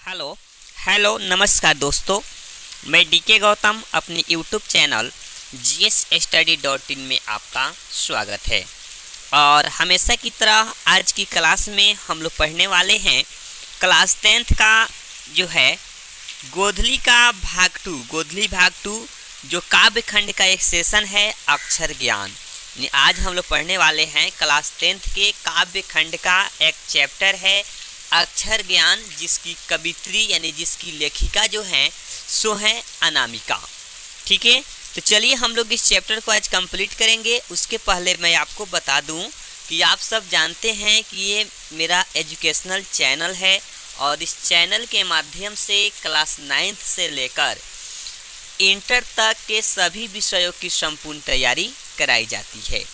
Hello hello नमस्कार दोस्तों। मैं डीके गौतम अपने यूट्यूब चैनल GSstudy.in में आपका स्वागत है। और हमेशा की तरह आज की क्लास में हम लोग पढ़ने वाले हैं क्लास 10th का जो है गोधली का गोधली भाग टू जो काव्य खंड का एक सेशन है अक्षर ज्ञान। आज हम लोग पढ़ने वाले हैं क्लास 10th के काव्य खंड का एक चैप्टर है अक्षर ज्ञान, जिसकी कवित्री यानी जिसकी लेखिका जो है सो है अनामिका। ठीक है, तो चलिए हम लोग इस चैप्टर को आज कंप्लीट करेंगे। उसके पहले मैं आपको बता दूं कि आप सब जानते हैं कि ये मेरा एजुकेशनल चैनल है और इस चैनल के माध्यम से क्लास 9th से लेकर इंटर तक के सभी विषयों की संपूर्ण तैयारी कराई जाती है।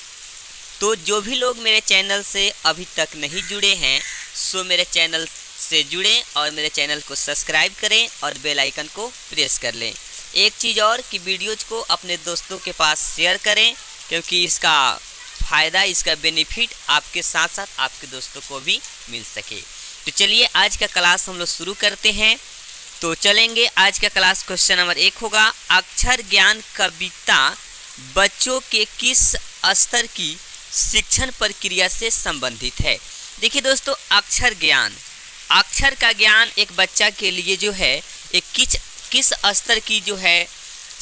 तो जो भी लोग मेरे चैनल से अभी तक नहीं जुड़े हैं सो मेरे चैनल से जुड़ें और मेरे चैनल को सब्सक्राइब करें और बेल आइकन को प्रेस कर लें। एक चीज़ और कि वीडियोज़ को अपने दोस्तों के पास शेयर करें, क्योंकि इसका फ़ायदा, इसका बेनिफिट आपके साथ साथ आपके दोस्तों को भी मिल सके। तो चलिए आज का क्लास हम लोग शुरू करते हैं। तो चलेंगे, आज का क्लास क्वेश्चन नंबर 1 होगा अक्षर ज्ञान कविता बच्चों के किस स्तर की शिक्षण प्रक्रिया से संबंधित है। देखिए दोस्तों, अक्षर का ज्ञान एक बच्चा के लिए जो है एक किस स्तर की जो है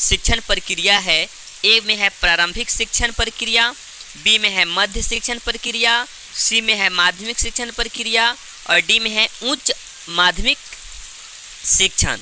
शिक्षण प्रक्रिया है। ए में है प्रारंभिक शिक्षण प्रक्रिया, बी में है मध्य शिक्षण प्रक्रिया, सी में है माध्यमिक शिक्षण प्रक्रिया और डी में है उच्च माध्यमिक शिक्षण।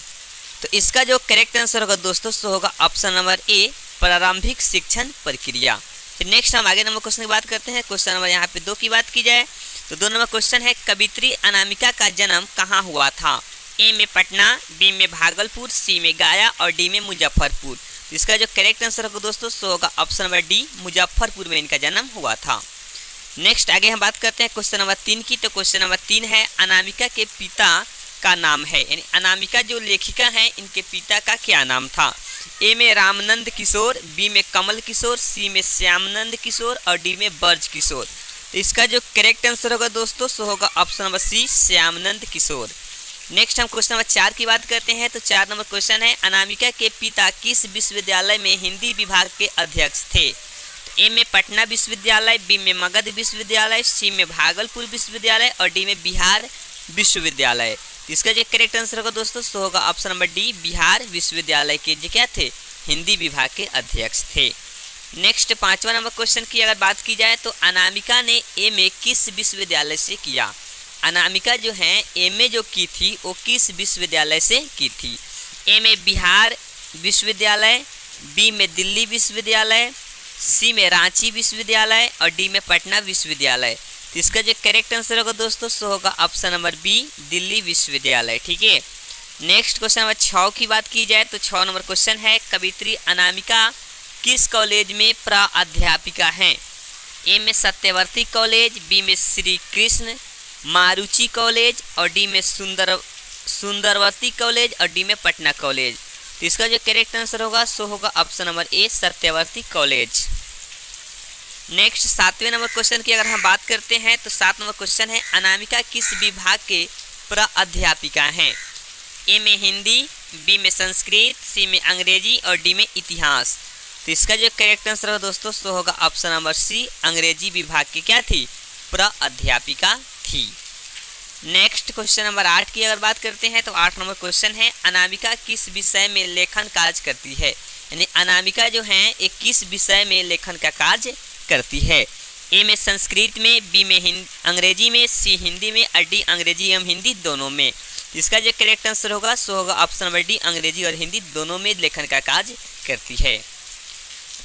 तो इसका जो करेक्ट आंसर होगा दोस्तों सो होगा ऑप्शन नंबर ए, प्रारंभिक शिक्षण प्रक्रिया। फिर नेक्स्ट हम आगे नंबर क्वेश्चन की बात करते हैं। क्वेश्चन नंबर यहाँ पे 2 की बात की जाए तो 2 नंबर क्वेश्चन है कवित्री अनामिका का जन्म कहाँ हुआ था। ए में पटना, बी में भागलपुर, सी में गया और डी में मुजफ्फरपुर। तो इसका जो करेक्ट आंसर होगा दोस्तों सो होगा ऑप्शन नंबर डी, मुजफ्फरपुर में इनका जन्म हुआ था। नेक्स्ट आगे हम बात करते हैं क्वेश्चन नंबर 3 की। तो क्वेश्चन नंबर 3 है अनामिका के पिता का नाम है, यानी अनामिका जो लेखिका है इनके पिता का क्या नाम था। ए में रामनंद किशोर, बी में कमल किशोर, सी में श्यामनंद किशोर और डी में ब्रज किशोर। तो इसका जो करेक्ट आंसर होगा दोस्तों सो होगा ऑप्शन नंबर सी, श्यामनंद किशोर। नेक्स्ट हम क्वेश्चन नंबर 4 की बात करते हैं। तो 4 नंबर क्वेश्चन है अनामिका के पिता किस विश्वविद्यालय में हिंदी विभाग के अध्यक्ष थे। तो ए में पटना विश्वविद्यालय, बी में मगध विश्वविद्यालय, सी में भागलपुर विश्वविद्यालय और डी में बिहार विश्वविद्यालय। इसका जो करेक्ट आंसर होगा दोस्तों सो होगा ऑप्शन नंबर डी, बिहार विश्वविद्यालय के जो क्या थे हिंदी विभाग के अध्यक्ष थे। नेक्स्ट 5वां नंबर क्वेश्चन की अगर बात की जाए तो अनामिका ने एमए किस विश्वविद्यालय से किया। अनामिका जो है एमए जो की थी वो किस विश्वविद्यालय से की थी। ए में बिहार विश्वविद्यालय, बी में दिल्ली विश्वविद्यालय, सी में रांची विश्वविद्यालय और डी में पटना विश्वविद्यालय। तो इसका जो करेक्ट आंसर होगा दोस्तों सो होगा ऑप्शन नंबर बी, दिल्ली विश्वविद्यालय। ठीक है, नेक्स्ट क्वेश्चन नंबर 6 की बात की जाए तो 6 नंबर क्वेश्चन है कवित्री अनामिका किस कॉलेज में प्राध्यापिका हैं। ए में सत्यवर्ती कॉलेज, बी में श्री कृष्ण मारुचि कॉलेज और डी में सुंदरवती कॉलेज और डी में पटना कॉलेज। तो इसका जो करेक्ट आंसर होगा सो होगा option number A, Satyawati college. Next 7वें नंबर क्वेश्चन की अगर हम बात करते हैं तो 7 नंबर क्वेश्चन है अनामिका किस विभाग के प्राध्यापिका हैं। ए में हिंदी, बी में संस्कृत, सी में अंग्रेजी और डी में इतिहास। तो इसका जो करेक्ट आंसर होगा दोस्तों सो होगा ऑप्शन नंबर सी, अंग्रेजी विभाग की क्या थी प्राध्यापिका थी। नेक्स्ट क्वेश्चन नंबर 8 की अगर बात करते हैं तो 8 नंबर क्वेश्चन है अनामिका किस विषय में लेखन कार्य करती है। यानी अनामिका जो है एक किस विषय में लेखन का कार्य करती है। ए में संस्कृत में, बी में अंग्रेजी में, सी हिंदी में और डी अंग्रेजी एवं हिंदी दोनों में। इसका जो करेक्ट आंसर होगा सो होगा ऑप्शन नंबर डी, अंग्रेजी और हिंदी दोनों में लेखन का कार्य करती है।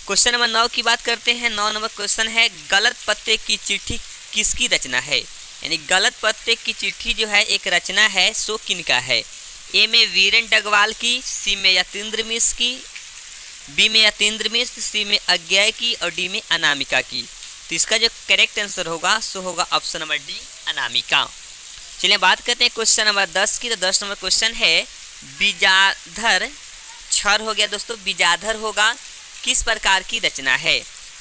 क्वेश्चन नंबर 9 की बात करते हैं। 9 नंबर क्वेश्चन है गलत पत्ते की चिट्ठी किसकी रचना है। यानी गलत पत्ते की चिट्ठी जो है एक रचना है सो किनका है। ए में वीरेन डगवाल की, सी में यतीन्द्र मिश्र की, बी में यतीन्द्र मिश्र, सी में अज्ञय की और डी में अनामिका की। तो इसका जो करेक्ट आंसर होगा सो होगा ऑप्शन नंबर डी, अनामिका। चलिए बात करते हैं क्वेश्चन नंबर 10 की। तो 10 नंबर क्वेश्चन है बीजाधर क्षर हो गया दोस्तों, बीजाधर होगा किस प्रकार की रचना है।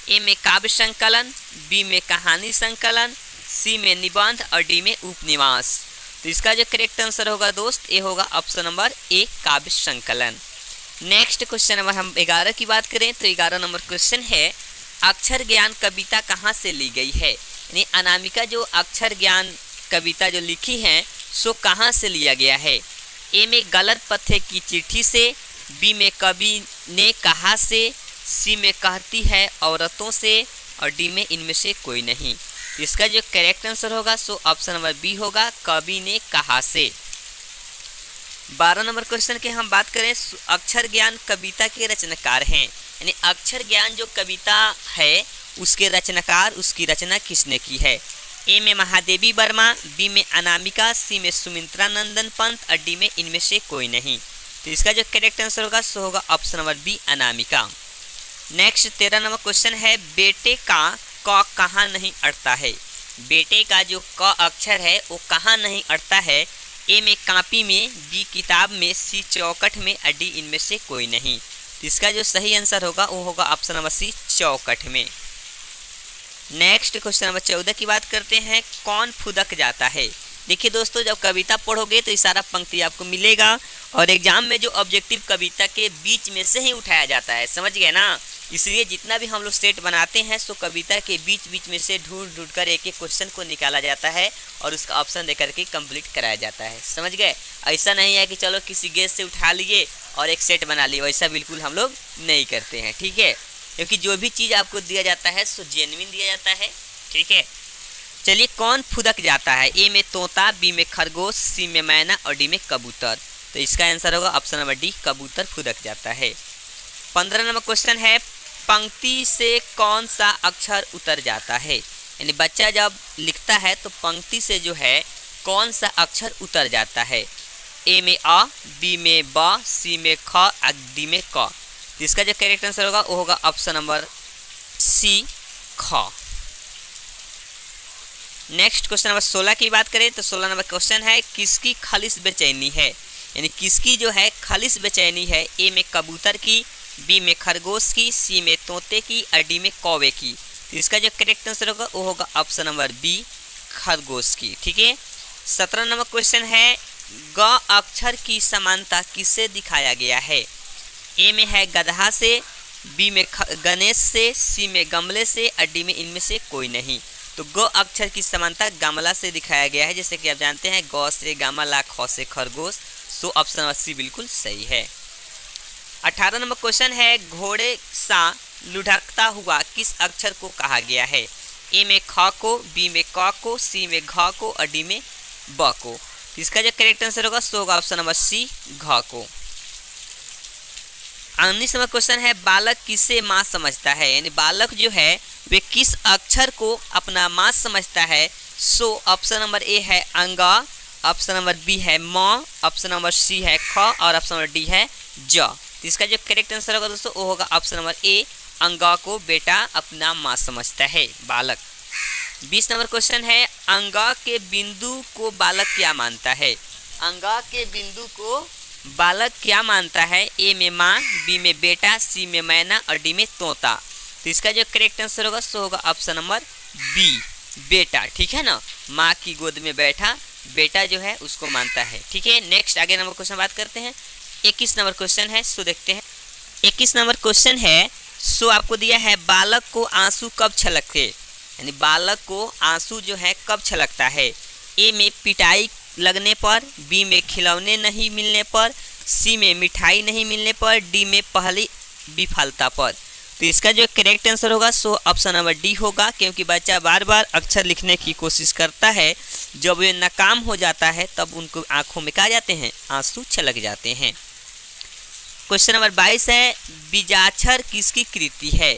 ए में काव्य संकलन, बी में कहानी संकलन, सी में निबंध और डी में उपन्यास। तो इसका जो करेक्ट आंसर होगा दोस्त ये होगा ऑप्शन नंबर ए काव्य संकलन। नेक्स्ट क्वेश्चन नंबर हम 11 की बात करें तो 11 नंबर क्वेश्चन है अक्षर ज्ञान कविता कहाँ से ली गई है। यानी अनामिका जो अक्षर ज्ञान कविता जो लिखी है सो कहाँ से लिया गया है। ए में गलत पथे की चिट्ठी से, बी में कवि ने कहा से, सी में कहती है औरतों से और डी में इनमें से कोई नहीं। इसका जो करेक्ट आंसर होगा सो ऑप्शन नंबर बी होगा कवि ने कहा से। 12 नंबर क्वेश्चन के हम बात करें अक्षर ज्ञान कविता के रचनाकार हैं। यानी अक्षर ज्ञान जो कविता है उसके रचनाकार उसकी रचना किसने की है। ए में महादेवी वर्मा, बी में अनामिका, सी में सुमित्रा नंदन पंत और डी में इनमें से कोई नहीं। तो इसका जो करेक्ट आंसर होगा सो होगा option number B Anamika. Next 13 number question है बेटे का क कहाँ नहीं अड़ता है। बेटे का जो क अक्षर है वो कहाँ नहीं अड़ता है। ए में कापी में, बी किताब में, सी चौखट में और डी इनमें से कोई नहीं। तो इसका जो सही आंसर होगा वो होगा ऑप्शन नंबर सी चौखट में। नेक्स्ट क्वेश्चन नंबर 14 की बात करते हैं कौन फुदक जाता है। देखिए दोस्तों जब कविता पढ़ोगे तो इशारा पंक्ति आपको मिलेगा और एग्जाम में जो ऑब्जेक्टिव कविता के बीच में से ही उठाया जाता है, समझ गए ना। इसलिए जितना भी हम लोग सेट बनाते हैं सो कविता के बीच बीच में से ढूंढ ढूंढ कर एक एक क्वेश्चन को निकाला जाता है और उसका ऑप्शन दे करके कंप्लीट कराया जाता है, समझ गए। ऐसा नहीं है कि चलो किसी गेस से उठा लिए और एक सेट बना लिए, वैसा बिल्कुल हम लोग नहीं करते हैं, ठीक है। क्योंकि जो भी चीज़ आपको दिया जाता है सो जेन्युइन दिया जाता है, ठीक है। चलिए कौन फुदक जाता है। ए में तोता, बी में खरगोश, सी में मैना और डी में कबूतर। तो इसका आंसर होगा ऑप्शन नंबर डी कबूतर फुदक जाता है। 15 नंबर क्वेश्चन है पंक्ति से कौन सा अक्षर उतर जाता है। यानी बच्चा जब लिखता है तो पंक्ति से जो है कौन सा अक्षर उतर जाता है। ए में अ, बी में ब, सी में ख और डी में क। इसका जो करेक्ट आंसर होगा वो होगा ऑप्शन नंबर सी ख। नेक्स्ट क्वेश्चन नंबर 16 की बात करें तो 16 नंबर क्वेश्चन है किसकी खालिश बेचैनी है। यानी किसकी जो है खालिश बेचैनी है। ए में कबूतर की, बी में खरगोश की, सी में तोते की और डी में कौवे की। तो इसका जो करेक्ट आंसर होगा वो होगा ऑप्शन नंबर बी खरगोश की, ठीक है। 17 नंबर क्वेश्चन है ग अक्षर की समानता किससे दिखाया गया है। ए में है गधा से, बी में गणेश से, सी में गमले से और डी में इनमें से कोई नहीं। तो ग अक्षर की समानता गमला से दिखाया गया है, जैसे कि आप जानते हैं ग से गमला, ख से खरगोश। सो ऑप्शन नंबर सी बिल्कुल सही है। 18 नंबर क्वेश्चन है घोड़े सा लुढ़कता हुआ किस अक्षर को कहा गया है। ए में ख को, बी में क को, सी में घ को और डी में ब को। इसका जो करेक्ट आंसर होगा सो होगा ऑप्शन नंबर सी घ को। 19 नंबर क्वेश्चन है बालक किसे माँ समझता है। यानी बालक जो है वे किस अक्षर को अपना माँ समझता है। सो ऑप्शन नंबर ए है अंगा, ऑप्शन नंबर बी है म, ऑप्शन नंबर सी है ख और ऑप्शन नंबर डी है ज। तो इसका जो करेक्ट आंसर होगा दोस्तों वो होगा ऑप्शन नंबर ए अंगा को बेटा अपना माँ समझता है बालक। 20 नंबर क्वेश्चन है अंगा के बिंदु को बालक क्या मानता है। अंगा के बिंदु को बालक क्या मानता है। ए में माँ, बी में बेटा, सी में मैना और डी में तोता। तो इसका जो करेक्ट आंसर होगा सो होगा ऑप्शन नंबर बी बेटा, ठीक है ना। माँ की गोद में बैठा बेटा जो है उसको मानता है, ठीक है। नेक्स्ट आगे नंबर क्वेश्चन बात करते हैं। 21 नंबर क्वेश्चन है सो देखते हैं। 21 नंबर क्वेश्चन है सो आपको दिया है बालक को आंसू कब छलकते। यानी बालक को आंसू जो है कब छलकता है। ए में पिटाई लगने पर, बी में खिलौने नहीं मिलने पर, सी में मिठाई नहीं मिलने पर, डी में पहली विफलता पर। तो इसका जो करेक्ट आंसर होगा सो ऑप्शन नंबर डी होगा, क्योंकि बच्चा बार बार अक्षर लिखने की कोशिश करता है, जब वे नाकाम हो जाता है तब उनको आंखों में क्या जाते हैं आंसू छलक जाते हैं। क्वेश्चन नंबर 22 है बीजाक्षर किसकी कृति है।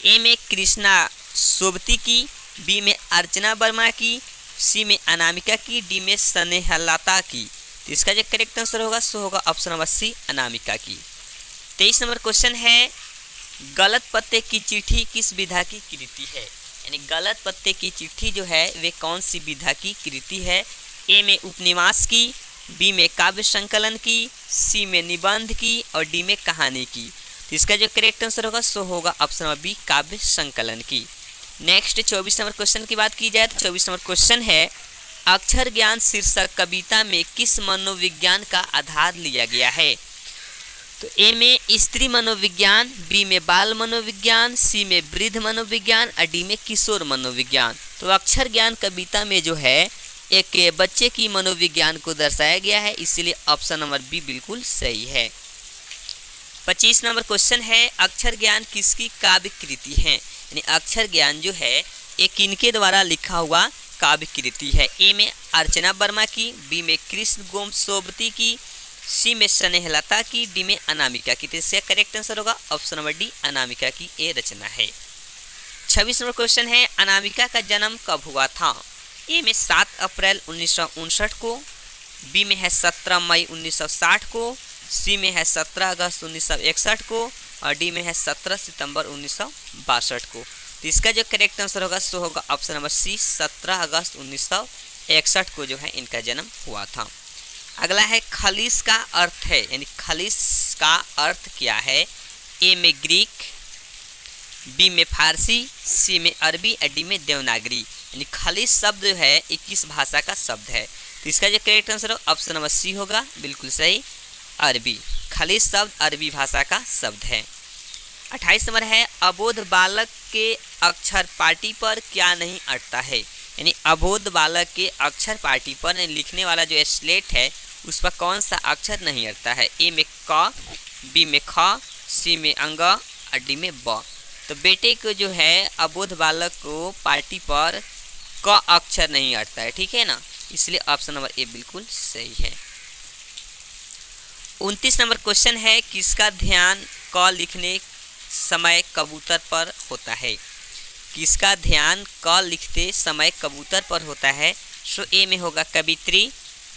ए में कृष्णा सोबती की, बी में अर्चना वर्मा की, सी में अनामिका की, डी में स्नेहलता की। तो इसका जो करेक्ट आंसर होगा सो होगा ऑप्शन नंबर सी अनामिका की। 23 नंबर क्वेश्चन है गलत पत्ते की चिट्ठी किस विधा की कृति है। यानी गलत पत्ते की चिट्ठी जो है वे कौन सी विधा की कृति है। ए में उपन्यास की, बी में काव्य संकलन की, सी में निबंध की और डी में कहानी की। तो इसका जो करेक्ट आंसर होगा सो होगा ऑप्शन नंबर बी काव्य संकलन की। नेक्स्ट 24 नंबर क्वेश्चन की बात की जाए तो 24 नंबर क्वेश्चन है अक्षर ज्ञान शीर्षक कविता में किस मनोविज्ञान का आधार लिया गया है? तो ए में स्त्री मनोविज्ञान, बी में बाल मनोविज्ञान, सी में वृद्ध मनोविज्ञान और डी में किशोर मनोविज्ञान। तो अक्षर ज्ञान कविता में जो है एक बच्चे की मनोविज्ञान को दर्शाया गया है, इसलिए ऑप्शन नंबर बी बिल्कुल सही है। 25 नंबर क्वेश्चन है, अक्षर ज्ञान किसकी काव्य कृति है? यानी अक्षर ज्ञान जो है ये किनके द्वारा लिखा हुआ काव्य कृति है? ए में अर्चना वर्मा की, बी में कृष्ण गोमसोबती की, सी में स्नेहलता की, डी में अनामिका की। तो इसका करेक्ट आंसर होगा ऑप्शन नंबर डी, अनामिका की ये रचना है। 26 नंबर क्वेश्चन है, अनामिका का जन्म कब हुआ था? ए में 7 अप्रैल 1959 को, बी में है 17 मई 1960 को, सी में है 17 अगस्त 1961 को और डी में है 17 सितंबर 1962 को। तो इसका जो करेक्ट आंसर होगा सो होगा ऑप्शन नंबर सी, 17 अगस्त 1961 को जो है इनका जन्म हुआ था। अगला है खलीस का अर्थ है, यानी खलीस का अर्थ क्या है? ए में ग्रीक, बी में फारसी, सी में अरबी और डी में देवनागरी। यानी खलीस शब्द जो है 21 भाषा का शब्द है। तो इसका जो करेक्ट आंसर हो ऑप्शन नंबर सी होगा, बिल्कुल सही, अरबी। खलीस शब्द अरबी भाषा का शब्द है। 28 नंबर है, अबोध बालक के अक्षर पाटी पर क्या नहीं अटता है? यानी अबोध बालक के अक्षर पाटी पर लिखने वाला जो स्लेट है उस पर कौन सा अक्षर नहीं अटता है? ए में क, बी में ख, सी में अंग और डी में ब। तो बेटे को जो है अबोध बालक को पाटी पर क अक्षर नहीं अटता है, ठीक है ना, इसलिए ऑप्शन नंबर ए बिल्कुल सही है। 29 नंबर क्वेश्चन है, किसका ध्यान क लिखने समय कबूतर पर होता है? किसका ध्यान क लिखते समय कबूतर पर होता है? सो ए में होगा कवित्री,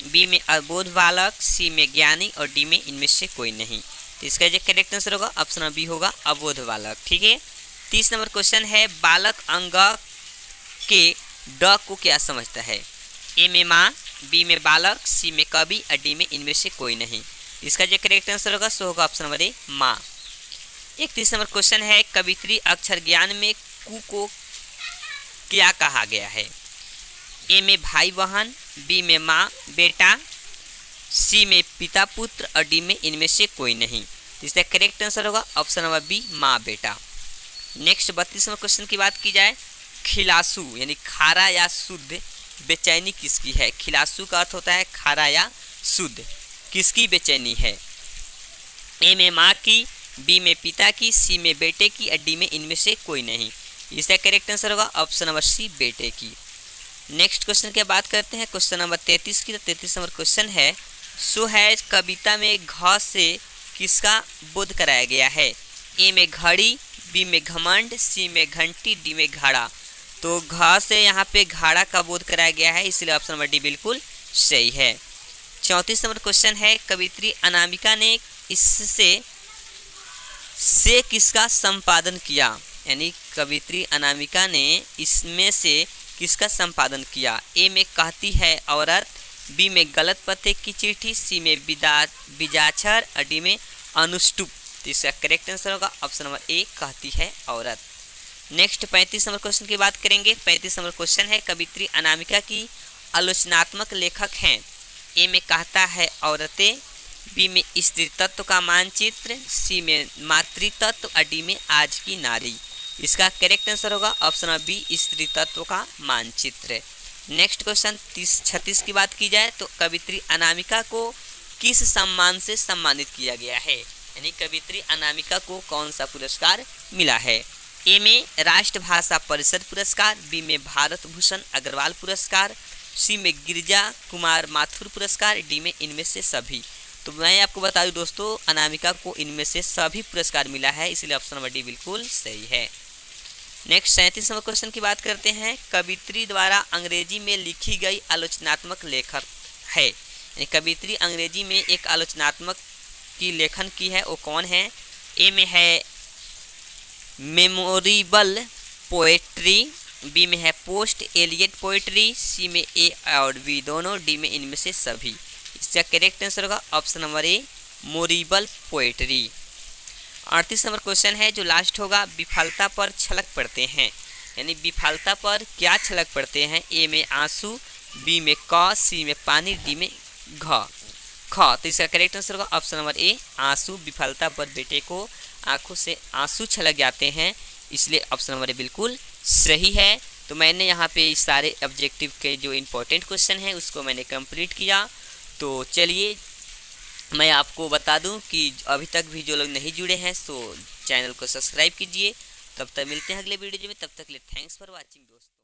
बी में अबोध बालक, सी में ज्ञानी और डी में इनमें से कोई नहीं। तो इसका जो करेक्ट आंसर होगा ऑप्शन बी होगा, अबोध बालक, ठीक है। 30 नंबर क्वेश्चन है, बालक अंग के ड को क्या समझता है? ए में माँ, बी में बालक, सी में कवि और डी में इनमें से कोई नहीं। इसका जो करेक्ट आंसर होगा सो होगा ऑप्शन नंबर ए, माँ। 31 नंबर क्वेश्चन है, कवित्री अक्षर ज्ञान में कु को क्या कहा गया है? ए में भाई बहन, बी में माँ बेटा, सी में पिता पुत्र और डी में इनमें से कोई नहीं। इसका करेक्ट आंसर होगा ऑप्शन नंबर बी, माँ बेटा। नेक्स्ट 32 नंबर क्वेश्चन की बात की जाए, खिलासू यानी खारा या शुद्ध बेचैनी किसकी है? खिलासू का अर्थ होता है खारा या शुद्ध, किसकी बेचैनी है? ए में माँ की, बी में पिता की, सी में बेटे की और डी में इनमें से कोई नहीं। इसका करेक्ट आंसर होगा ऑप्शन नंबर सी, बेटे की। नेक्स्ट क्वेश्चन की बात करते हैं, क्वेश्चन नंबर 33 की। तो 33 नंबर क्वेश्चन है, सो है कविता में घ से किसका बोध कराया गया है? ए में घड़ी, बी में घमंड, सी में घंटी, डी में घड़ा। तो घ से यहाँ पे घड़ा का बोध कराया गया है, इसलिए ऑप्शन नंबर डी बिल्कुल सही है। 34 नंबर क्वेश्चन है, कवित्री अनामिका ने इससे किसका संपादन किया? यानी कवित्री अनामिका ने इसमें से किसका संपादन किया? ए में कहती है औरत, बी में गलत पते की चिट्ठी, सी में बिजाक्षर और डी में अनुष्टुप। तो इसका करेक्ट आंसर होगा ऑप्शन नंबर ए, कहती है औरत। नेक्स्ट 35 नंबर क्वेश्चन की बात करेंगे। 35 नंबर क्वेश्चन है, कवित्री अनामिका की आलोचनात्मक लेखक हैं। ए में कहता है औरतें, बी में स्त्री तत्व का मानचित्र, सी में मातृतत्व और डी में आज की नारी। इसका करेक्ट आंसर होगा ऑप्शन नंबर बी, स्त्री तत्व का मानचित्र। नेक्स्ट क्वेश्चन 36 की बात की जाए तो कवित्री अनामिका को किस सम्मान से सम्मानित किया गया है? यानी कवित्री अनामिका को कौन सा पुरस्कार मिला है? ए में राष्ट्रभाषा परिषद पुरस्कार, बी में भारत भूषण अग्रवाल पुरस्कार, सी में गिरिजा कुमार माथुर पुरस्कार, डी में इनमें से सभी। तो मैं आपको बता दूं दोस्तों, अनामिका को इनमें से सभी पुरस्कार मिला है, इसलिए ऑप्शन नंबर डी बिल्कुल सही है। नेक्स्ट 37 नंबर क्वेश्चन की बात करते हैं, कवित्री द्वारा अंग्रेजी में लिखी गई आलोचनात्मक लेखक है। यानी कवित्री अंग्रेजी में एक आलोचनात्मक की लेखन की है, वो कौन है? ए में है मेमोरेबल पोएट्री, बी में है पोस्ट एलियट पोएट्री, सी में ए और बी दोनों, डी में इनमें से सभी। इसका करेक्ट आंसर होगा ऑप्शन नंबर ए, मोरेबल पोएट्री। 38 नंबर क्वेश्चन है जो लास्ट होगा, विफलता पर छलक पड़ते हैं। यानी विफलता पर क्या छलक पड़ते हैं? ए में आंसू, बी में क, सी में पानी, डी में घ ख। तो इसका करेक्ट आंसर होगा ऑप्शन नंबर ए आंसू। विफलता पर बेटे को आंखों से आंसू छलक जाते हैं, इसलिए ऑप्शन नंबर ए बिल्कुल सही है। तो मैंने यहाँ पे सारे ऑब्जेक्टिव के जो इम्पोर्टेंट क्वेश्चन हैं उसको मैंने कंप्लीट किया। तो चलिए मैं आपको बता दूं कि अभी तक भी जो लोग नहीं जुड़े हैं तो चैनल को सब्सक्राइब कीजिए। तब तक मिलते हैं अगले वीडियो में, तब तक के लिए थैंक्स फॉर वॉचिंग दोस्तों।